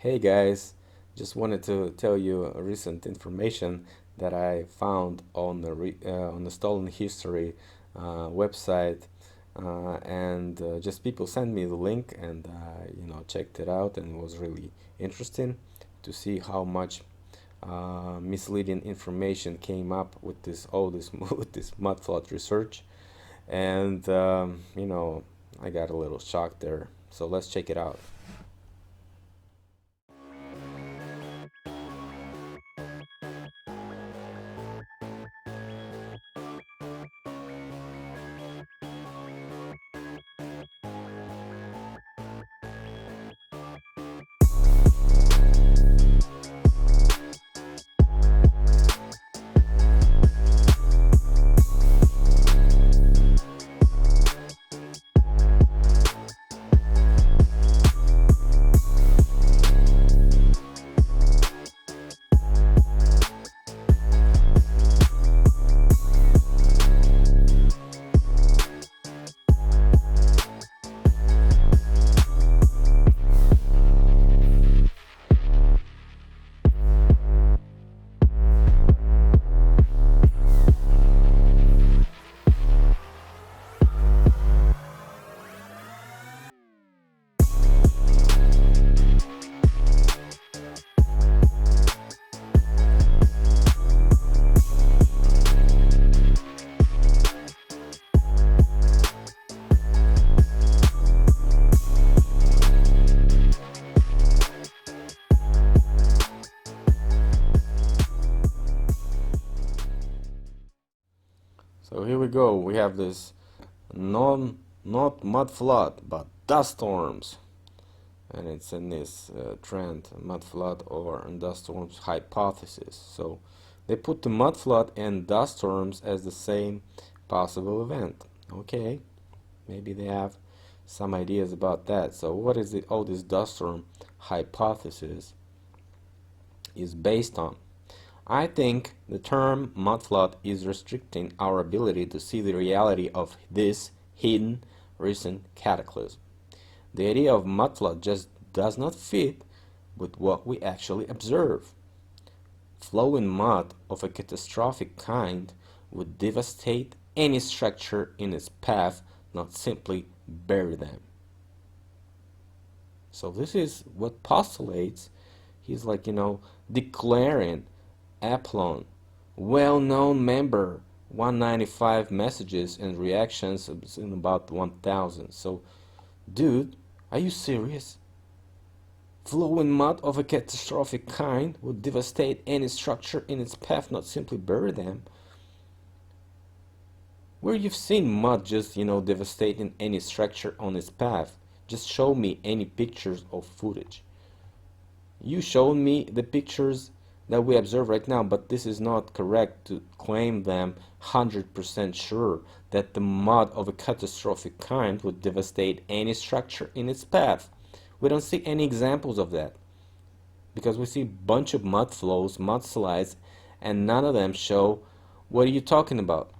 Hey guys, just wanted to tell you a recent information that I found on the Stolen History website, and just people sent me the link, and checked it out, and it was really interesting to see how much misleading information came up with this all this with this mud flood research, and I got a little shocked there. So let's check it out. So here we go. We have this non not mud flood, but dust storms, and it's in this trend mud flood or dust storms hypothesis. So they put the mud flood and dust storms as the same possible event. Okay, maybe they have some ideas about that. So what is it? All this dust storm hypothesis is based on? I think the term mudflood is restricting our ability to see the reality of this hidden recent cataclysm. The idea of mudflood just does not fit with what we actually observe. Flowing mud of a catastrophic kind would devastate any structure in its path, not simply bury them. So this is what postulates. He's like, declaring Aplon, well-known member, 195 messages and reactions in about 1,000. So, dude, are you serious? Flowing mud of a catastrophic kind would devastate any structure in its path, not simply bury them. Where you've seen mud just, devastating any structure on its path, just show me any pictures or footage. You showed me the pictures that we observe right now, but this is not correct to claim them 100% sure that the mud of a catastrophic kind would devastate any structure in its path. We don't see any examples of that because we see a bunch of mud flows, mudslides, and none of them show what are you talking about.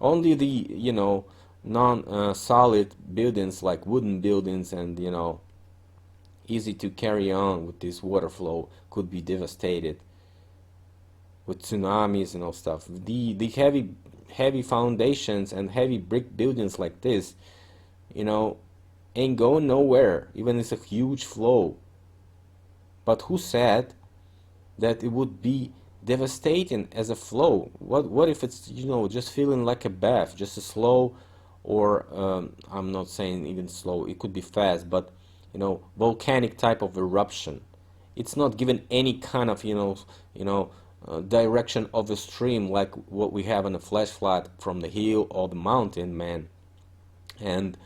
Only the, non-solid buildings like wooden buildings and, easy to carry on with this water flow could be devastated with tsunamis and all stuff. The heavy foundations and heavy brick buildings like this, ain't going nowhere, even it's a huge flow. But who said that it would be devastating as a flow? What if it's just feeling like a bath, just a slow, or I'm not saying even slow, it could be fast, but volcanic type of eruption. It's not given any kind of direction of a stream like what we have on a flash flood from the hill or the mountain, man. And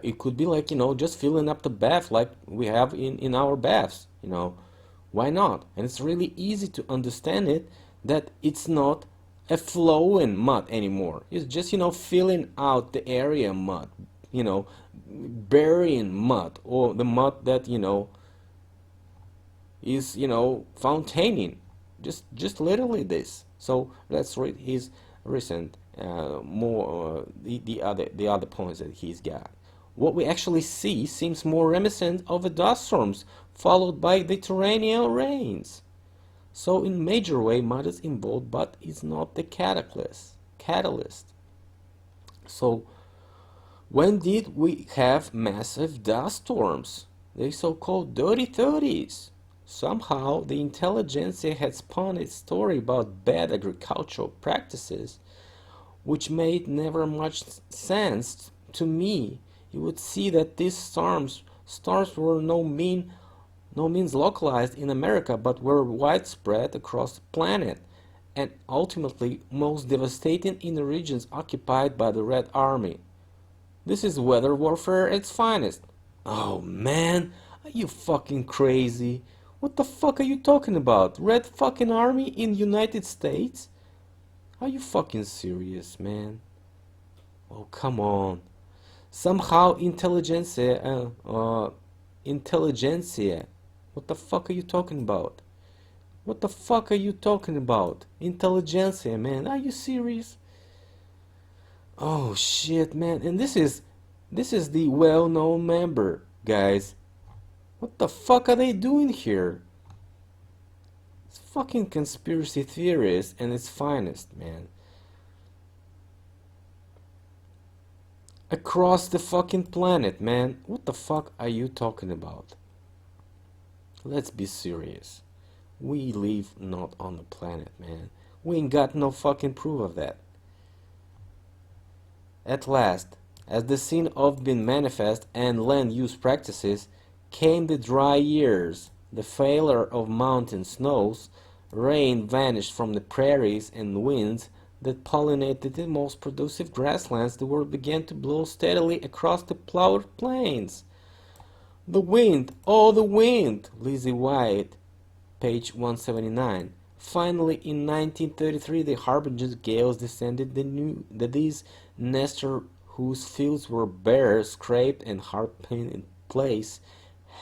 it could be like just filling up the bath like we have in our baths. Why not? And it's really easy to understand it that it's not a flowing mud anymore. It's just filling out the area mud, burying mud, or the mud that is fontaining, just literally this. So let's read his recent more the other points that he's got. What we actually see seems more reminiscent of the dust storms followed by the torrential rains. So in major way, mud is involved, but is not the catalyst. So when did we have massive dust storms? The so-called dirty 30s. Somehow the intelligentsia had spun a story about bad agricultural practices, which made never much sense to me. You would see that these storms were no means localized in America, but were widespread across the planet, and ultimately most devastating in the regions occupied by the Red Army. This is weather warfare at its finest. Oh man, are you fucking crazy? What the fuck are you talking about? Red fucking Army in United States? Are you fucking serious, man? Oh, come on. Somehow intelligentsia. What the fuck are you talking about? What the fuck are you talking about? Intelligentsia, man. Are you serious? Oh shit, man. And this is the well-known member, guys. What the fuck are they doing here? It's fucking conspiracy theories and its finest, man. Across the fucking planet, man. What the fuck are you talking about? Let's be serious. We live not on the planet, man. We ain't got no fucking proof of that. At last, as the scene of being manifest and land use practices, came the dry years, the failure of mountain snows, rain vanished from the prairies, and winds that pollinated the most productive grasslands the world began to blow steadily across the plowed plains. The wind, oh the wind, Lizzie Wyatt, page 179. Finally, in 1933, the Harbinger's gales descended these Nestor, whose fields were bare, scraped, and hard-pained in place,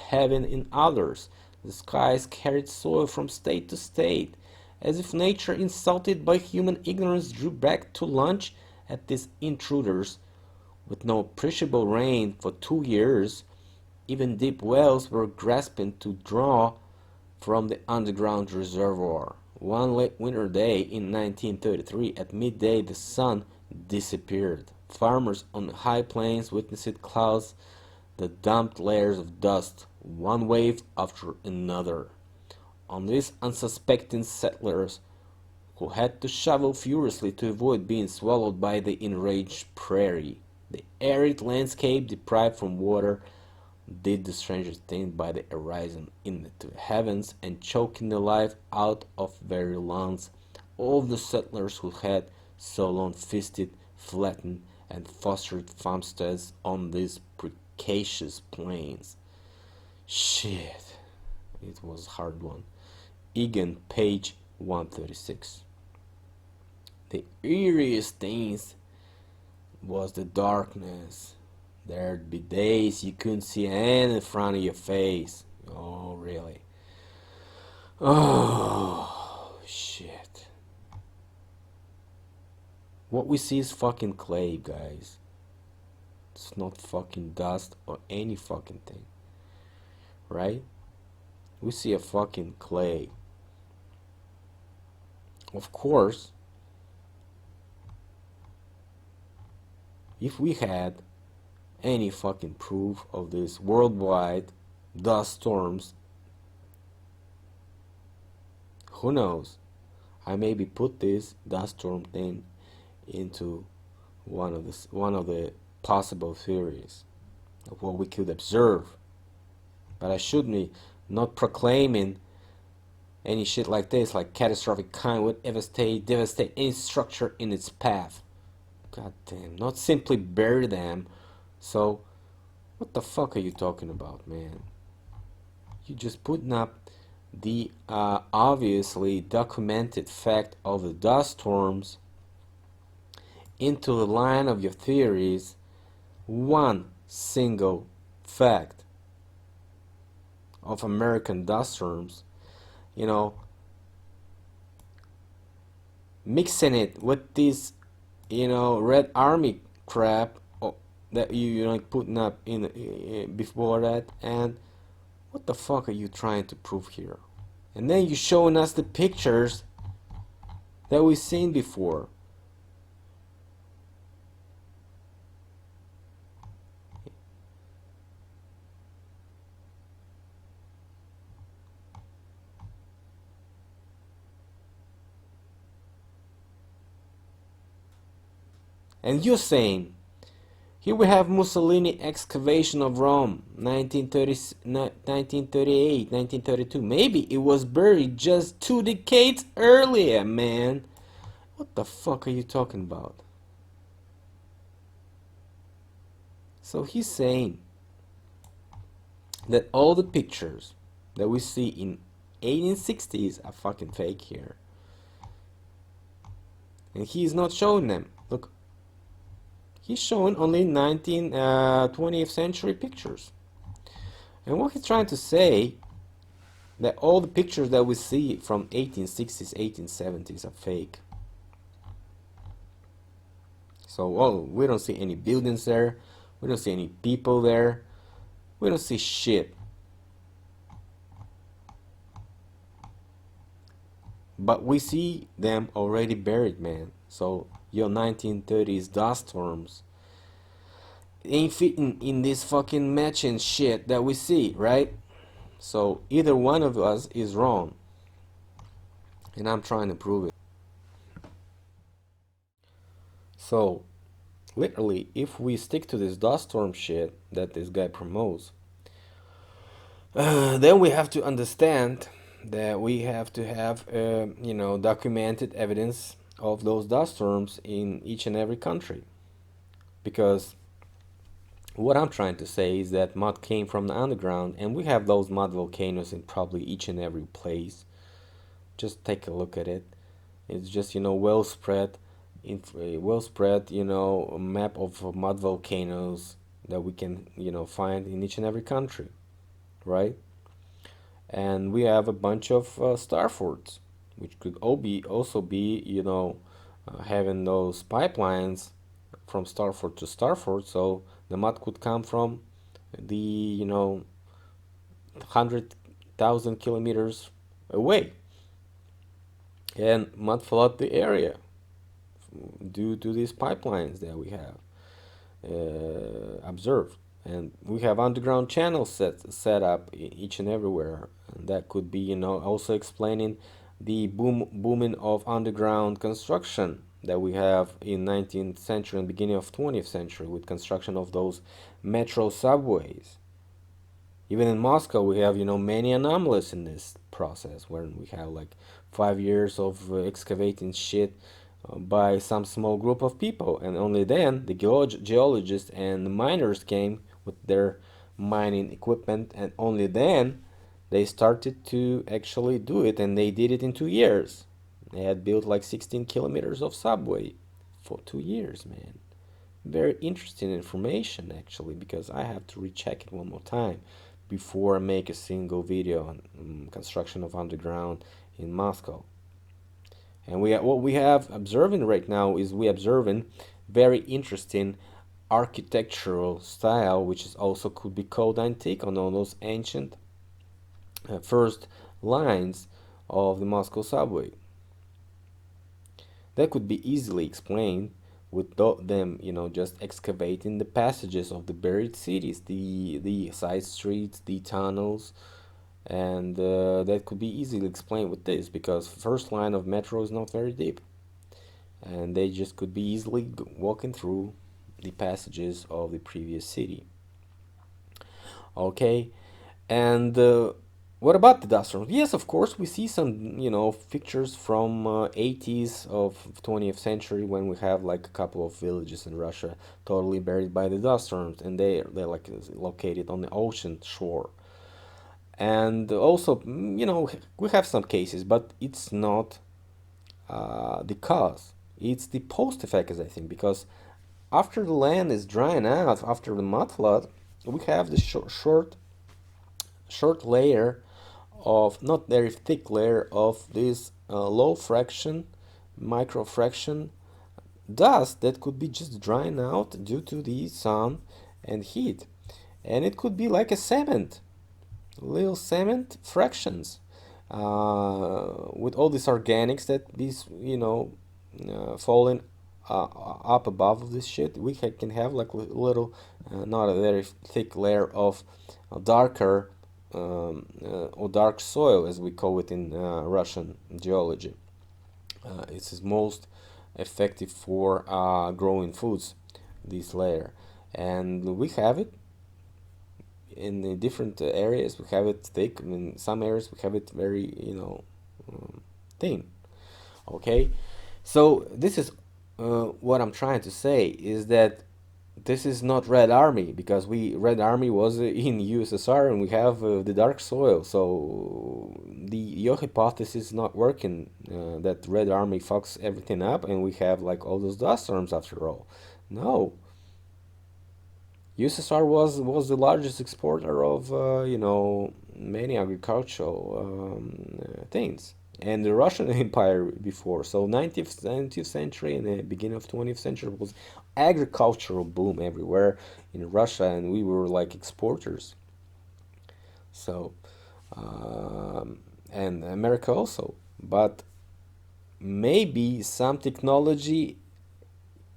heaven in others. The skies carried soil from state to state, as if nature, insulted by human ignorance, drew back to lunch at these intruders. With no appreciable rain for 2 years, even deep wells were grasping to draw from the underground reservoir. One late winter day in 1933, at midday, the sun disappeared. Farmers on the high plains witnessed clouds that dumped layers of dust, one wave after another, on these unsuspecting settlers, who had to shovel furiously to avoid being swallowed by the enraged prairie. The arid landscape, deprived from water, did the strangest thing by the horizon into the heavens, and choking the life out of very lungs all the settlers who had so long feasted, flattened, and fostered farmsteads on these precarious plains. Shit, it was a hard one. Egan, page 136. The eeriest things was the darkness. There'd be days you couldn't see anything in front of your face. Oh, really? Oh, shit. What we see is fucking clay, guys. It's not fucking dust or any fucking thing. Right? We see a fucking clay. Of course, if we had any fucking proof of this worldwide dust storms, who knows? I maybe put this dust storm thing into one of the possible theories of what we could observe. But I should be not proclaiming any shit like this, like catastrophic kind would devastate any structure in its path. God damn, not simply bury them. So, what the fuck are you talking about, man? You just putting up the obviously documented fact of the dust storms into the line of your theories, one single fact of American dust storms, you know, mixing it with this, Red Army crap, that you like putting up in before that, and what the fuck are you trying to prove here? And then you showing us the pictures that we've seen before. And you're saying, here we have Mussolini excavation of Rome, 1930, 1938, 1932. Maybe it was buried just 2 decades earlier, man. What the fuck are you talking about? So he's saying that all the pictures that we see in 1860s are fucking fake here. And he's not showing them. Look, he's showing only 20th century pictures. And what he's trying to say, that all the pictures that we see from 1860s, 1870s are fake. So, oh, we don't see any buildings there. We don't see any people there. We don't see shit. But we see them already buried, man. So your 1930s dust storms ain't fitting in this fucking matching shit that we see, right? So either one of us is wrong. And I'm trying to prove it. So, literally, if we stick to this dust storm shit that this guy promotes, then we have to understand that we have to have, documented evidence of those dust storms in each and every country. Because what I'm trying to say is that mud came from the underground, and we have those mud volcanoes in probably each and every place. Just take a look at it. It's just, well spread, map of mud volcanoes that we can, find in each and every country, right? And we have a bunch of star forts, which could also be, having those pipelines from Starfort to Starfort, so the mud could come from the 100,000 kilometers away and mud flood the area due to these pipelines that we have observed. And we have underground channels set up each and everywhere, and that could be also explaining the booming of underground construction that we have in 19th century and beginning of 20th century with construction of those metro subways. Even in Moscow, we have many anomalies in this process, where we have like 5 years of excavating shit by some small group of people, and only then the geologists and the miners came with their mining equipment, and only then they started to actually do it, and they did it in 2 years. They had built like 16 kilometers of subway for 2 years, man. Very interesting information, actually, because I have to recheck it one more time before I make a single video on construction of underground in Moscow. And what we have observing right now is we observing very interesting architectural style, which is also could be called antique, on all those ancient first lines of the Moscow subway. That could be easily explained with them, just excavating the passages of the buried cities, the side streets, the tunnels, and that could be easily explained with this, because first line of metro is not very deep, and they just could be easily walking through the passages of the previous city. Okay, and what about the dust storms? Yes, of course, we see some, pictures from 80s of 20th century, when we have like a couple of villages in Russia totally buried by the dust storms, and they're like located on the ocean shore. And also, we have some cases, but it's not the cause. It's the post effect, as I think, because after the land is drying out, after the mud flood, we have the short layer of, not very thick layer of this low fraction, micro fraction dust that could be just drying out due to the sun and heat. And it could be like a cement, little cement fractions, with all these organics that these, falling up above this shit. We can have like little, not a very thick layer of darker, or dark soil, as we call it in Russian geology. It's most effective for growing foods, this layer. And we have it in the different areas. We have it thick. In some areas we have it very, thin. Okay, so this is what I'm trying to say is that this is not Red Army, because we Red Army was in USSR and we have the dark soil. So your hypothesis is not working, that Red Army fucks everything up and we have like all those dust storms after all. No, USSR was the largest exporter of many agricultural things, and the Russian Empire before. So 19th century and the beginning of 20th century was agricultural boom everywhere in Russia, and we were like exporters. So and America also, but maybe some technology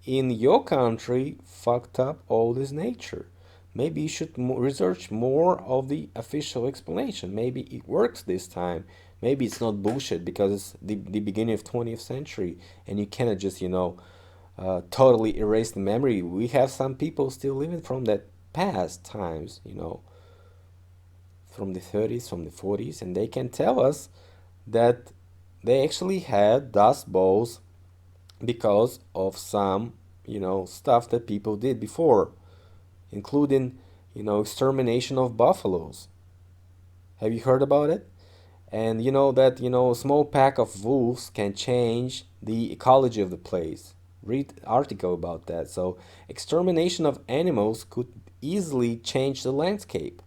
in your country fucked up all this nature. Maybe you should research more of the official explanation. Maybe it works this time. Maybe it's not bullshit because it's the beginning of 20th century and you cannot just, totally erase the memory. We have some people still living from that past times, from the 30s, from the 40s, and they can tell us that they actually had dust bowls because of some, stuff that people did before, including, extermination of buffaloes. Have you heard about it? And you know that, a small pack of wolves can change the ecology of the place. Read article about that. So extermination of animals could easily change the landscape,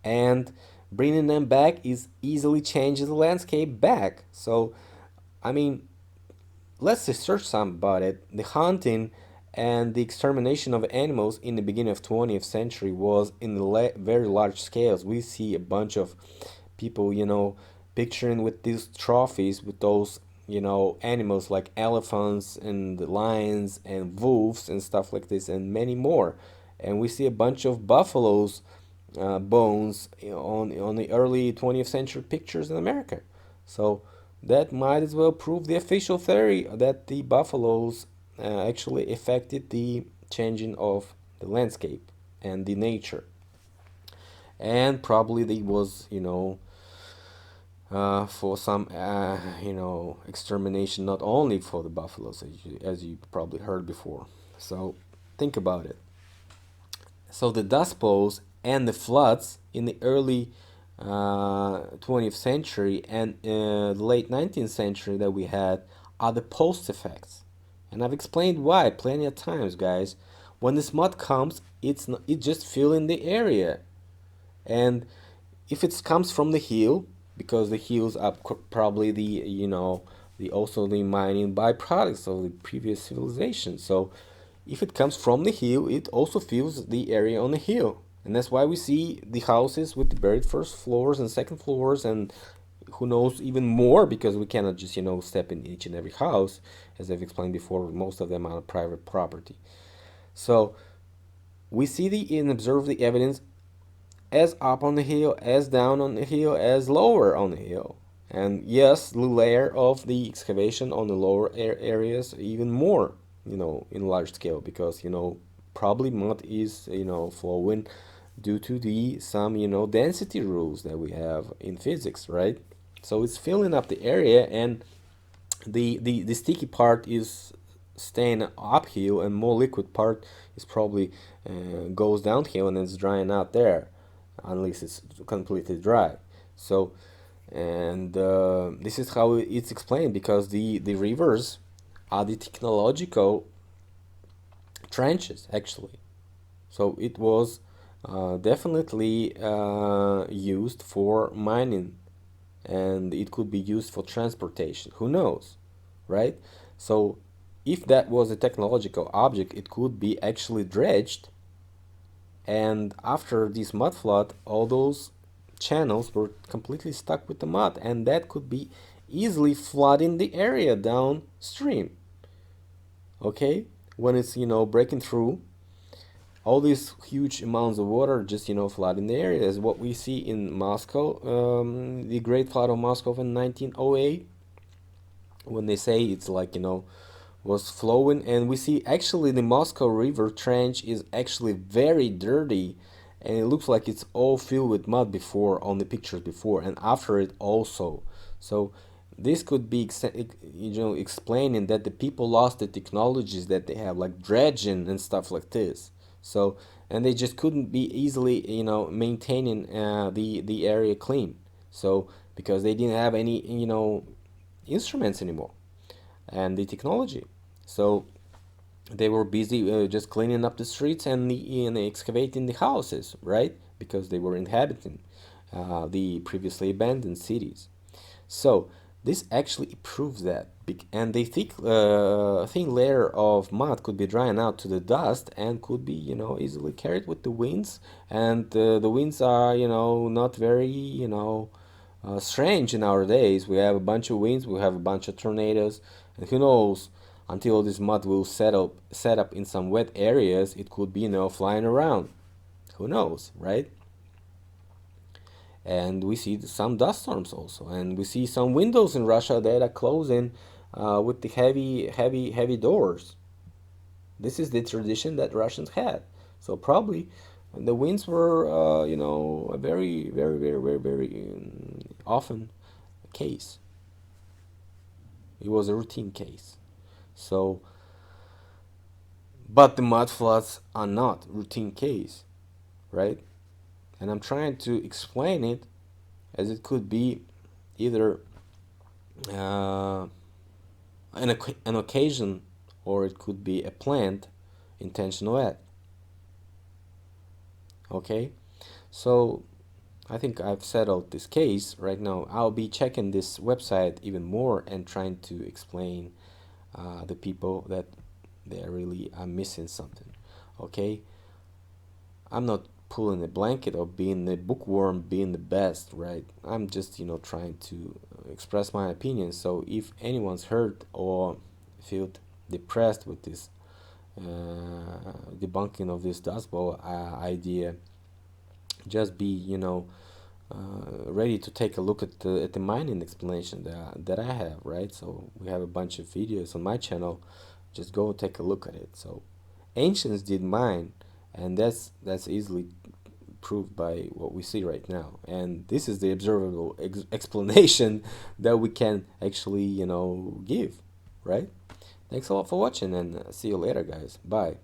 and bringing them back is easily changes the landscape back. So I mean, let's research some about it. The hunting and the extermination of animals in the beginning of 20th century was in very large scales. We see a bunch of people, picturing with these trophies with those, animals like elephants and lions and wolves and stuff like this and many more. And we see a bunch of buffaloes bones on the early 20th century pictures in America. So that might as well prove the official theory that the buffaloes actually affected the changing of the landscape and the nature. And probably there was, for some, extermination not only for the buffaloes, as you probably heard before. So think about it. So the Dust Bowls and the floods in the early 20th century and the late 19th century that we had are the post effects. And I've explained why plenty of times, guys. When the mud comes, it just filling the area. And if it comes from the hill, because the hills are probably the also the mining byproducts of the previous civilization. So if it comes from the hill, it also fills the area on the hill. And that's why we see the houses with the buried first floors and second floors, and who knows, even more, because we cannot just, step in each and every house. As I've explained before, most of them are private property. So we see and observe the evidence as up on the hill, as down on the hill, as lower on the hill. And yes, the layer of the excavation on the lower areas even more, in large scale, because, probably mud is, flowing due to the some, density rules that we have in physics, right? So it's filling up the area, and the sticky part is staying uphill, and more liquid part is probably goes downhill and it's drying out there, unless it's completely dry. So, and this is how it's explained, because the rivers are the technological trenches actually. So it was definitely used for mining, and it could be used for transportation. Who knows, right? So if that was a technological object, it could be actually dredged, and after this mud flood, all those channels were completely stuck with the mud, and that could be easily flooding the area downstream. Okay, when it's breaking through, all these huge amounts of water just flooding the area, is what we see in Moscow, the Great Flood of Moscow in 1908, when they say it's like was flowing, and we see actually the Moscow River trench is actually very dirty, and it looks like it's all filled with mud before, on the pictures before and after it also. So this could be explaining that the people lost the technologies that they have, like dredging and stuff like this. So, and they just couldn't be easily maintaining the area clean. So because they didn't have any instruments anymore and the technology. So they were busy just cleaning up the streets and excavating the houses, right? Because they were inhabiting the previously abandoned cities. So this actually proves that, and the thin layer of mud could be drying out to the dust and could be easily carried with the winds, and the winds are not very strange in our days. We have a bunch of winds, we have a bunch of tornadoes, and who knows, until this mud will set up in some wet areas, it could be flying around. Who knows, right? And we see some dust storms also, and we see some windows in Russia that are closing with the heavy doors. This is the tradition that Russians had. So probably the winds were a very often case. It was a routine case. So, but the mud floods are not routine case, right? And I'm trying to explain it as it could be either uh, an occasion, or it could be a planned intentional act. Okay, so I think I've settled this case right now. I'll be checking this website even more and trying to explain the people that they really are missing something. Okay, I'm not pulling a blanket or being the bookworm, being the best, right? I'm just trying to express my opinion. So if anyone's hurt or feel depressed with this debunking of this dust bowl idea, just be ready to take a look at the mining explanation that I have, right? So we have a bunch of videos on my channel. Just go take a look at it. So ancients did mine, and that's easily proved by what we see right now. And this is the observable explanation that we can actually give, right? Thanks a lot for watching, and see you later, guys. Bye.